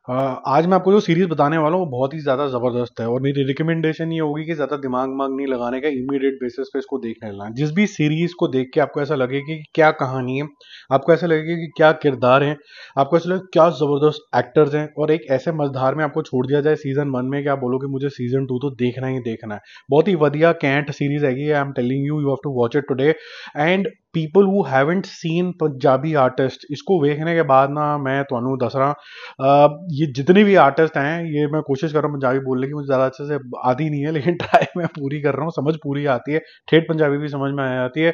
आज मैं आपको जो सीरीज बताने वाला हूँ वो बहुत ही ज़्यादा ज़बरदस्त है और मेरी रिकमेंडेशन ये होगी कि ज़्यादा दिमाग माग नहीं लगाने का, इमीडिएट बेसिस पे इसको देखने लेना। जिस भी सीरीज को देख के आपको ऐसा लगे कि क्या कहानी है, आपको ऐसा लगे कि क्या किरदार हैं, आपको ऐसा लगे क्या ज़बरदस्त एक्टर्स हैं, और एक ऐसे मझधार में आपको छोड़ दिया जाए सीजन 1 में कि आप बोलोगे मुझे सीजन 2 तो देखना ही देखना है। बहुत ही वधिया कैंट सीरीज हैगी, I am telling you, you have to watch it today. And people who haven't seen Punjabi artist, इसको देखने के बाद ना मैं ਤੁਹਾਨੂੰ ਦੱਸ रहा, ये जितने भी आर्टिस्ट हैं, ये मैं कोशिश कर रहा हूँ पंजाबी बोलने की, मुझे ज़्यादा अच्छे से आती नहीं है लेकिन ट्राई मैं पूरी कर रहा हूँ, समझ पूरी आती है, ठेठ पंजाबी भी समझ में आ जाती है।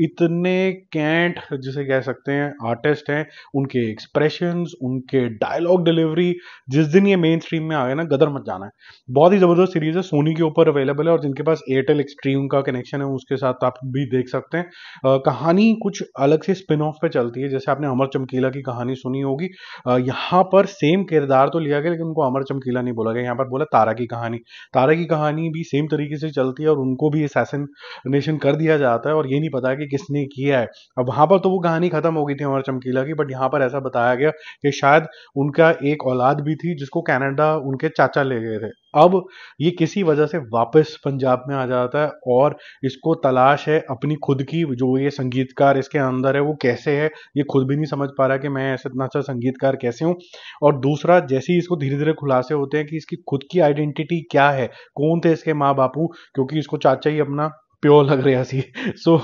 इतने कैंट जिसे कह सकते हैं आर्टिस्ट हैं, उनके एक्सप्रेशंस, उनके डायलॉग डिलीवरी, जिस दिन ये मेन स्ट्रीम में आ गए ना, गदर मच जाना है। बहुत ही ज़बरदस्त सीरीज है, सोनी के ऊपर अवेलेबल है, और जिनके पास एयरटेल एक्सट्रीम का कनेक्शन है उसके साथ आप भी देख सकते हैं। कहानी कुछ अलग से स्पिन ऑफ पे चलती है, जैसे आपने अमर चमकीला की कहानी सुनी होगी। यहाँ पर सेम किरदार तो लिया गया लेकिन उनको अमर चमकीला नहीं बोला गया, यहाँ पर बोला तारा की कहानी। तारा की कहानी भी सेम तरीके से चलती है और उनको भी असैसिनेशन कर दिया जाता है और ये नहीं पता कि किसने किया है। अब वहां पर तो वो कहानी खत्म हो गई थी अमर चमकीला की, बट यहाँ पर ऐसा बताया गया कि शायद उनका एक औलाद भी थी जिसको कनाडा उनके चाचा ले गए थे। अब ये किसी वजह से वापस पंजाब में आ जाता है और इसको तलाश है अपनी खुद की, जो ये संगीतकार इसके अंदर है वो कैसे है, ये खुद भी नहीं समझ पा रहा कि मैं ऐसे इतना अच्छा संगीतकार कैसे हूँ। और दूसरा, जैसे ही इसको धीरे धीरे खुलासे होते हैं कि इसकी खुद की आइडेंटिटी क्या है, कौन थे इसके माँ बापू, क्योंकि इसको चाचा ही अपना प्योर लग रहा सी सो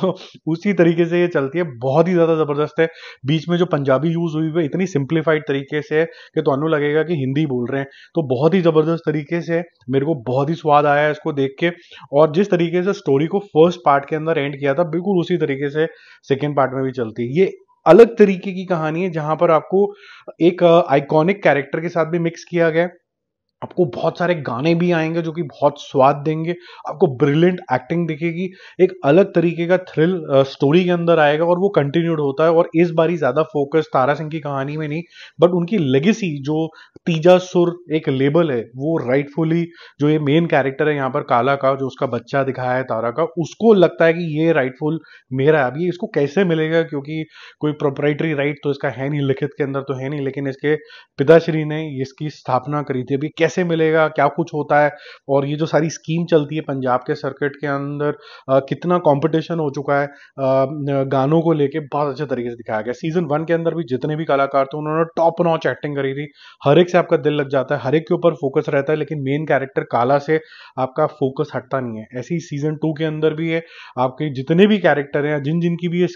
उसी तरीके से ये चलती है, बहुत ही ज्यादा जबरदस्त है। बीच में जो पंजाबी यूज हुई है इतनी सिंप्लीफाइड तरीके से है कि ਤੁਹਾਨੂੰ लगेगा कि हिंदी बोल रहे हैं, तो बहुत ही जबरदस्त तरीके से है। मेरे को बहुत ही स्वाद आया है इसको देख के, और जिस तरीके से स्टोरी को फर्स्ट पार्ट के अंदर एंड किया था बिल्कुल उसी तरीके से सेकेंड पार्ट में भी चलती है। ये अलग तरीके की कहानी है जहां पर आपको एक आइकॉनिक कैरेक्टर के साथ भी मिक्स किया गया है, आपको बहुत सारे गाने भी आएंगे जो कि बहुत स्वाद देंगे, आपको ब्रिलियंट एक्टिंग दिखेगी, एक अलग तरीके का थ्रिल स्टोरी के अंदर आएगा और वो कंटिन्यूड होता है। और इस बारी ज्यादा फोकस तारा सिंह की कहानी में नहीं, बट उनकी लेगेसी, जो तीजा सुर एक लेबल है, वो राइटफुली जो ये मेन कैरेक्टर है यहाँ पर काला का, जो उसका बच्चा दिखाया है तारा का, उसको लगता है कि ये राइटफुल मेरा है। अब ये इसको कैसे मिलेगा, क्योंकि कोई प्रोप्राइटरी राइट तो इसका है नहीं, लिखित के अंदर तो है नहीं, लेकिन इसके पिताश्री ने इसकी स्थापना करी थी। अभी कैसे मिलेगा, क्या कुछ होता है, और ये जो सारी स्कीम चलती है पंजाब के सर्किट के अंदर, कितना कंपटीशन हो चुका है गानों को लेके, बहुत अच्छे तरीके से दिखाया गया। सीजन 1 के अंदर भी जितने भी कलाकार थे उन्होंने टॉप नॉच एक्टिंग करी थी, हर एक से आपका दिल लग जाता है, हर एक के ऊपर फोकस रहता है, लेकिन मेन कैरेक्टर काला से आपका फोकस हटता नहीं है। ऐसे ही सीजन 2 के अंदर भी है, आपके जितने भी कैरेक्टर हैं, जिन जिनकी भी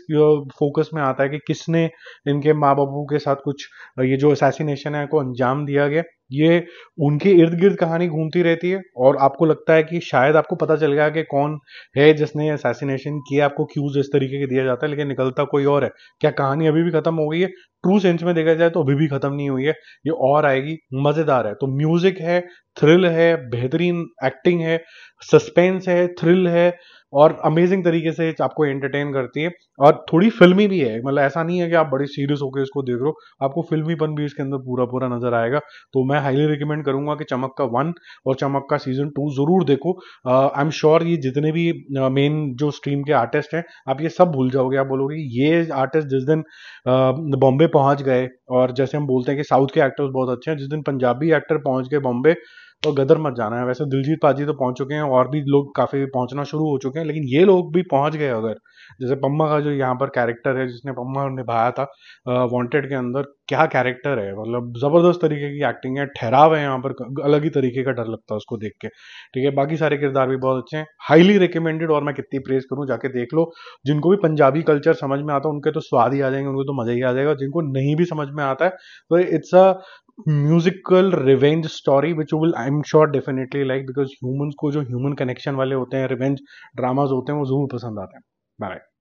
फोकस में आता है कि किसने इनके माँ बापू के साथ कुछ ये जो असैसिनेशन है को अंजाम दिया गया, ये उनके इर्द गिर्द कहानी घूमती रहती है और आपको लगता है कि शायद आपको पता चल गया कि कौन है जिसने असैसिनेशन किया, आपको क्यूज इस तरीके के दिया जाता है लेकिन निकलता कोई और है। क्या कहानी अभी भी खत्म हो गई है? ट्रू सेंस में देखा जाए तो अभी भी खत्म नहीं हुई है, ये और आएगी, मजेदार है। तो म्यूजिक है, थ्रिल है, बेहतरीन एक्टिंग है, सस्पेंस है, थ्रिल है, और अमेजिंग तरीके से आपको एंटरटेन करती है। और थोड़ी फिल्मी भी है, मतलब ऐसा नहीं है कि आप बड़ी सीरियस होकर इसको देख रहे हो, आपको फिल्मीपन भी इसके अंदर पूरा पूरा नजर आएगा। तो मैं हाईली रिकमेंड करूंगा कि चमक का 1 और चमक का सीजन 2 जरूर देखो। आई एम श्योर ये जितने भी मेन जो स्ट्रीम के आर्टिस्ट हैं, आप ये सब भूल जाओगे, आप बोलोगे कि ये आर्टिस्ट जिस दिन बॉम्बे पहुंच गए, और जैसे हम बोलते हैं कि साउथ के एक्टर्स बहुत अच्छे हैं, जिस दिन पंजाबी एक्टर पहुंच गए बॉम्बे तो गदर मत जाना है। वैसे दिलजीत पाजी तो पहुंच चुके हैं और भी लोग काफी पहुंचना शुरू हो चुके हैं, लेकिन ये लोग भी पहुंच गए अगर, जैसे पम्मा का जो यहाँ पर कैरेक्टर है जिसने पम्मा निभाया था वांटेड के अंदर, क्या कैरेक्टर है, मतलब जबरदस्त तरीके की एक्टिंग है, ठहराव है यहाँ पर, अलग ही तरीके का डर लगता है उसको देख के। ठीक है, बाकी सारे किरदार भी बहुत अच्छे हैं, हाईली रिकमेंडेड, और मैं कितनी प्रेज करूं, जाके देख लो। जिनको भी पंजाबी कल्चर समझ में आता है उनके तो स्वाद ही आ जाएंगे, उनको तो मजा ही आ जाएगा। जिनको नहीं भी समझ में आता है तो it's a musical revenge story which will I am sure definitely like, because humans को जो ह्यूमन कनेक्शन वाले होते हैं, रिवेंज ड्रामाज होते हैं, वो जरूर पसंद आते हैं। बाय।